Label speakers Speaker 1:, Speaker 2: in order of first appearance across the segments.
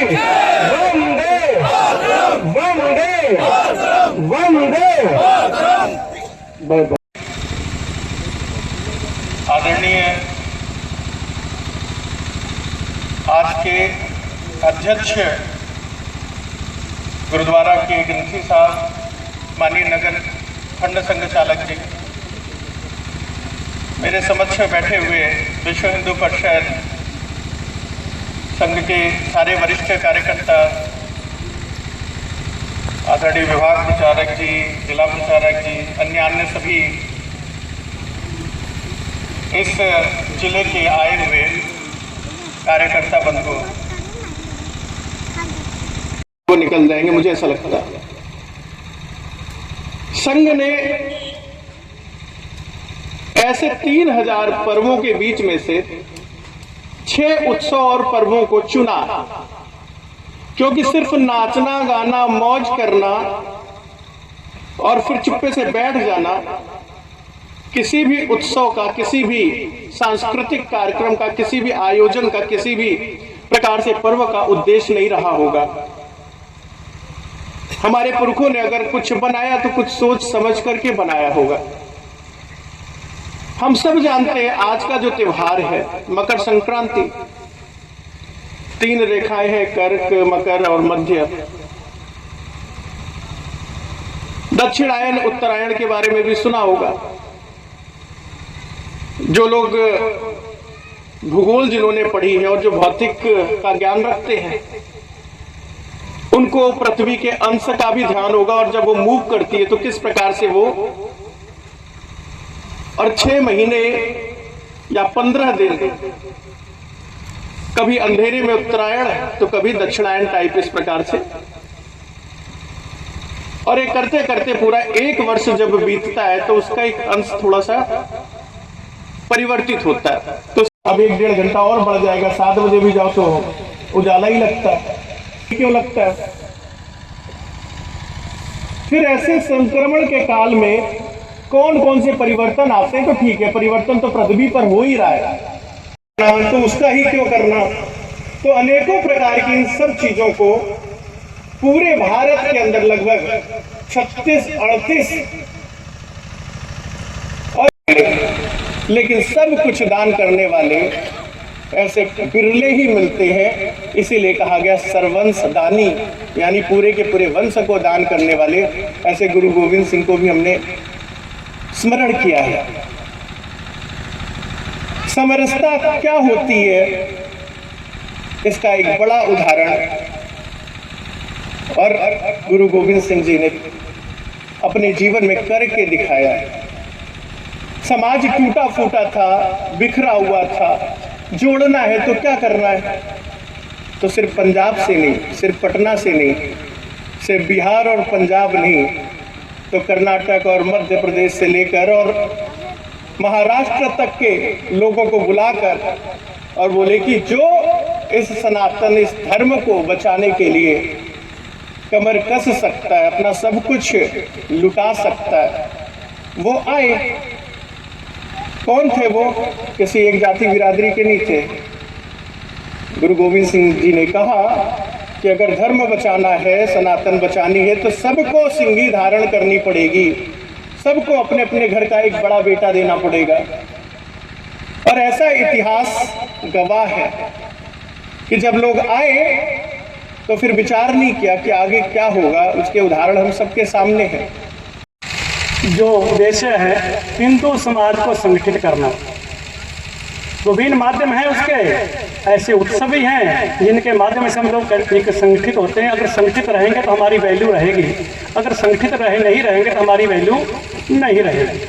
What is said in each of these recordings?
Speaker 1: वंदे वंदे वंदे।
Speaker 2: आदरणीय आज के अध्यक्ष गुरुद्वारा के ग्रंथी साहब, माननीय नगर खंड संघ चालक जी, मेरे समक्ष बैठे हुए विश्व हिंदू परिषद संघ के सारे वरिष्ठ कार्यकर्ता, आदरणीय विभाग प्रचारक जी, जिला प्रचारक जी, अन्य सभी इस जिले के आए हुए कार्यकर्ता बंधु वो निकल जाएंगे, मुझे ऐसा लगता है। संघ ने ऐसे 3000 पर्वों के बीच में से 6 उत्सव और पर्वों को चुना, क्योंकि सिर्फ नाचना गाना मौज करना और फिर चुप्पे से बैठ जाना किसी भी उत्सव का, किसी भी सांस्कृतिक कार्यक्रम का, किसी भी आयोजन का, किसी भी प्रकार से पर्व का उद्देश्य नहीं रहा होगा। हमारे पुरखों ने अगर कुछ बनाया तो कुछ सोच समझ करके बनाया होगा। हम सब जानते हैं आज का जो त्योहार है मकर संक्रांति, 3 रेखाएं हैं, कर्क, मकर और मध्य। दक्षिणायन उत्तरायण के बारे में भी सुना होगा। जो लोग भूगोल जिन्होंने पढ़ी है और जो भौतिक का ज्ञान रखते हैं उनको पृथ्वी के अंश का भी ध्यान होगा, और जब वो मूव करती है तो किस प्रकार से वो, और 6 महीने या 15 दिन, कभी अंधेरे में उत्तरायण तो कभी दक्षिणायन टाइप, इस प्रकार से। और ये करते करते पूरा 1 वर्ष जब बीतता है तो उसका एक अंश थोड़ा सा परिवर्तित होता है। तो अब 1-1.5 घंटा और बढ़ जाएगा। 7 बजे भी जाओ तो उजाला ही लगता है। क्यों लगता है? फिर ऐसे संक्रमण के काल में कौन कौन से परिवर्तन आते हैं? तो ठीक है, परिवर्तन तो पृथ्वी पर हो ही रहा है, तो उसका ही क्यों करना? तो अनेकों प्रकार की इन सब चीजों को पूरे भारत के अंदर लगभग 36-38 और, लेकिन सब कुछ दान करने वाले ऐसे बिरले ही मिलते हैं। इसीलिए कहा गया सर्वंश दानी, यानी पूरे के पूरे वंश को दान करने वाले। ऐसे गुरु गोविंद सिंह को भी हमने स्मरण किया है। समरसता क्या होती है इसका एक बड़ा उदाहरण और गुरु गोविंद सिंह जी ने अपने जीवन में करके दिखाया। समाज टूटा फूटा था, बिखरा हुआ था, जोड़ना है तो क्या करना है? तो सिर्फ पंजाब से नहीं, सिर्फ पटना से नहीं, सिर्फ बिहार और पंजाब नहीं, तो कर्नाटक और मध्य प्रदेश से लेकर और महाराष्ट्र तक के लोगों को बुलाकर और बोले कि जो इस सनातन, इस धर्म को बचाने के लिए कमर कस सकता है, अपना सब कुछ लुटा सकता है, वो आए। कौन थे वो? किसी एक जाति बिरादरी के नहीं थे। गुरु गोविंद सिंह जी ने कहा कि अगर धर्म बचाना है, सनातन बचानी है, तो सबको सिंगी धारण करनी पड़ेगी, सबको अपने अपने घर का एक बड़ा बेटा देना पड़ेगा। और ऐसा इतिहास गवाह है कि जब लोग आए तो फिर विचार नहीं किया कि आगे क्या होगा। उसके उदाहरण हम सबके सामने हैं।
Speaker 1: जो उद्देश्य है हिंदू समाज को संगठित करना, विभिन्न माध्यम हैं उसके। ऐसे उत्सव भी हैं जिनके माध्यम से हम लोग संगठित होते हैं। अगर संगठित रहेंगे तो हमारी वैल्यू रहेगी, अगर संगठित नहीं रहेंगे तो हमारी वैल्यू नहीं रहेगी।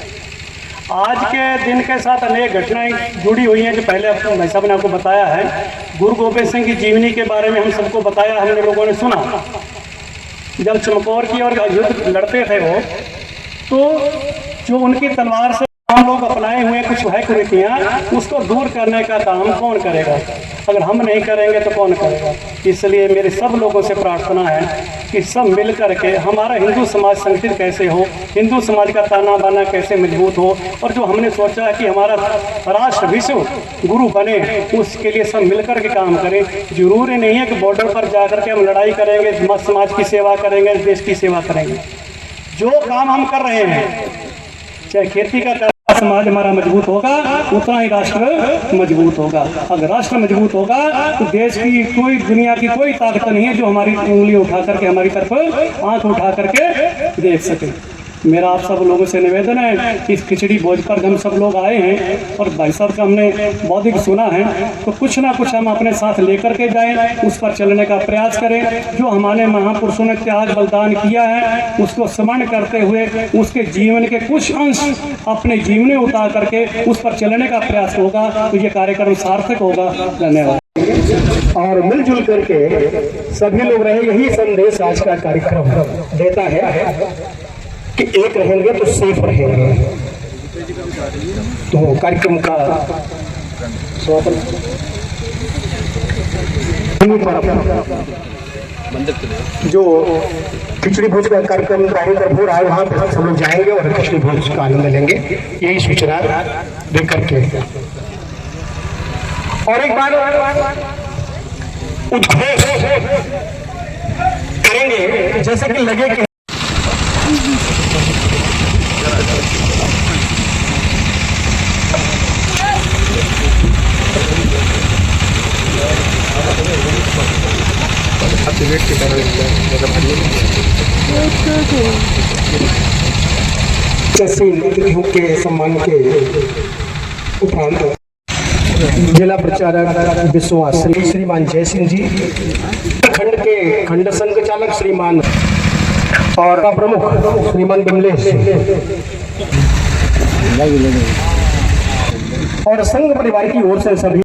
Speaker 1: आज के दिन के साथ अनेक घटनाएं जुड़ी हुई हैं जो पहले भाई साहब ने आपको बताया है। गुरु गोविंद सिंह की जीवनी के बारे में हम सबको बताया, हमने लोगों ने सुना। जब चमकौर की और युद्ध लड़ते थे वो, तो जो उनकी तलवार से काम लोग अपनाए हुए कुछ है कुरीतियाँ, उसको दूर करने का काम कौन करेगा? अगर हम नहीं करेंगे तो कौन करेगा? इसलिए मेरे सब लोगों से प्रार्थना है कि सब मिल करके हमारा हिंदू समाज संगठित कैसे हो, हिंदू समाज का ताना बाना कैसे मजबूत हो, और जो हमने सोचा है कि हमारा राष्ट्र विश्व गुरु बने, उसके लिए सब मिलकर के काम करें। जरूरी नहीं है कि बॉर्डर पर जाकर के हम लड़ाई करेंगे, समाज की सेवा करेंगे, देश की सेवा करेंगे। जो काम हम कर रहे हैं, चाहे खेती का समाज हमारा मजबूत होगा, उतना ही राष्ट्र मजबूत होगा। अगर राष्ट्र मजबूत होगा तो देश की कोई, दुनिया की कोई ताकत नहीं है जो हमारी उंगली उठा करके हमारी तरफ आंख उठा करके देख सके। मेरा आप सब लोगों से निवेदन है कि इस खिचड़ी भोज पर हम सब लोग आए हैं और भाई साहब का हमने बौद्धिक सुना है, तो कुछ ना कुछ हम अपने साथ लेकर के जाएं, उस पर चलने का प्रयास करें। जो हमारे महापुरुषों ने त्याग बलिदान किया है उसको स्मरण करते हुए उसके जीवन के कुछ अंश अपने जीवन में उतार करके उस पर चलने का प्रयास होगा, तो ये कार्यक्रम सार्थक होगा। धन्यवाद।
Speaker 3: और मिलजुल करके सभी लोग रहे, यही संदेश आज का कार्यक्रम देता है कि एक रहेंगे तो सेफ रहेंगे। तो कार्यक्रम का जो खिचड़ी भोज का कार्यक्रम हो रहा है वहां पर सब लोग जाएंगे और खिचड़ी भोज का आनंद लेंगे, यही सूचना दे करके। और एक बार उद्घोष करेंगे जैसे कि लगे कि के सम्मान के उपरांत जिला प्रचारक विश्वास श्रीमान जय सिंह जी, खंड के खंड संघ चालक श्रीमान और प्रमुख श्रीमान विमलेश और संघ परिवार की ओर से सभी